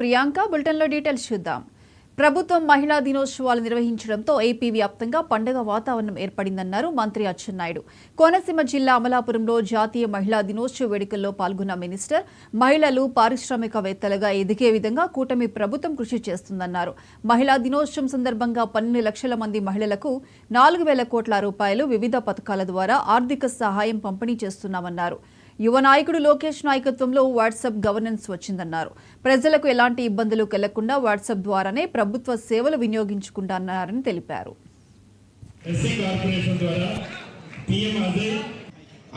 ప్రియాంక బులెటిన్లో డీటెయిల్స్ చూద్దాం. ప్రభుత్వం మహిళా దినోత్సవాలు నిర్వహించడంతో ఏపీ వ్యాప్తంగా పండుగ వాతావరణం ఏర్పడిందన్నారు మంత్రి అచ్చెన్నాయుడు. కోనసీమ జిల్లా అమలాపురంలో జాతీయ మహిళా దినోత్సవ వేడుకల్లో పాల్గొన్న మినిస్టర్ మహిళలు పారిశ్రామికవేత్తలుగా ఎదిగే విధంగా కూటమి ప్రభుత్వం కృషి చేస్తుందన్నారు. మహిళా దినోత్సవం సందర్భంగా 12 లక్షల మంది మహిళలకు 4,000 కోట్ల రూపాయలు వివిధ పథకాల ద్వారా ఆర్థిక సహాయం పంపిణీ చేస్తున్నామన్నారు. యువ నాయకుడు లోకేష్ నాయకత్వంలో వాట్సాప్ గవర్నెన్స్ వచ్చిందన్నారు. ప్రజలకు ఎలాంటి ఇబ్బందులు కలగకుండా వాట్సాప్ ద్వారానే ప్రభుత్వ సేవలు వినియోగించుకుంటున్నారని తెలిపారు.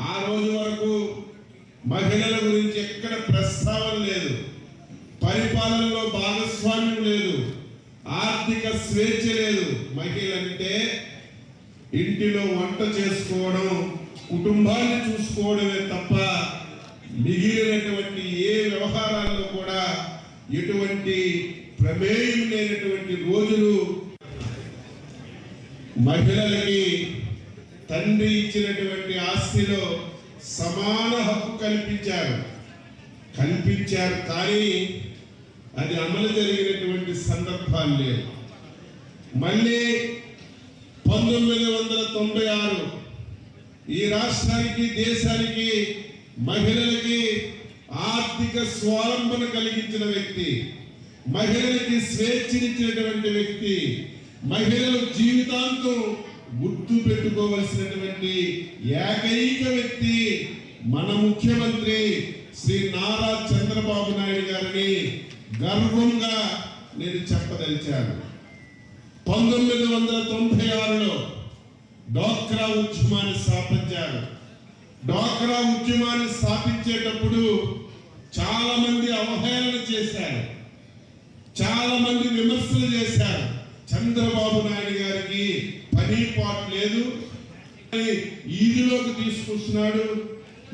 ఆ రోజు వరకు మహిళల గురించి ఎక్కడ ప్రస్తావన లేదు, పరిపాలనలో భాగస్వామ్యం లేదు, ఆర్థిక స్వేచ్ఛ లేదు. మహిళలంటే ఇంటిలో వంట చేసుకోవడం, కుటుంబాన్ని చూసుకోవడమే తప్ప మిగిలినటువంటి ఏ వ్యవహారాల్లో కూడా ఎటువంటి ప్రమేయం లేనటువంటి రోజులు. మహిళలకి తండ్రి ఇచ్చినటువంటి ఆస్తిలో సమాన హక్కు కల్పించారు కానీ అది అమలు జరిగినటువంటి సందర్భాలు లేవు. మళ్ళీ 1996 ఈ రాష్ట్రానికి, దేశానికి, మహిళలకి ఆర్థిక స్వావలంబన కలిగించిన వ్యక్తి, మహిళలకి స్వేచ్ఛనిచ్చినటువంటి వ్యక్తి, మహిళల జీవితాంతం గుర్తు పెట్టుకోవలసినటువంటి ఏకైక వ్యక్తి మన ముఖ్యమంత్రి శ్రీ నారా చంద్రబాబు నాయుడు గారిని గర్వంగా నేను చెప్పదలిచాను. 1996లో డ్వాక్రా ఉద్యమాన్ని స్థాపించారు. డ్వాక్రా ఉద్యమాన్ని స్థాపించేటప్పుడు చాలా మంది అవహేళన చేశారు, చాలా మంది విమర్శలు చేశారు. చంద్రబాబు నాయుడు గారికి పని పాటు లేదు, ఈదిలోకి తీసుకొస్తున్నాడు,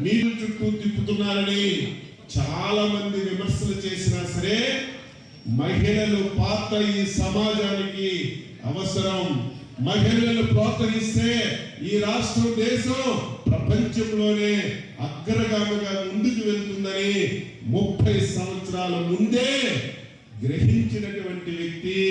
నీరు చుట్టూ తిప్పుతున్నారని చాలా మంది విమర్శలు చేసినా సరే మహిళలు పాత్ర ఈ సమాజానికి అవసరం. మహిళలను ప్రోత్సహిస్తే ఈ రాష్ట్రం, దేశం ప్రపంచంలోనే అగ్రగామిగా ముందుకు వెళ్తుందని 30 సంవత్సరాల ముందే గ్రహించినటువంటి వ్యక్తి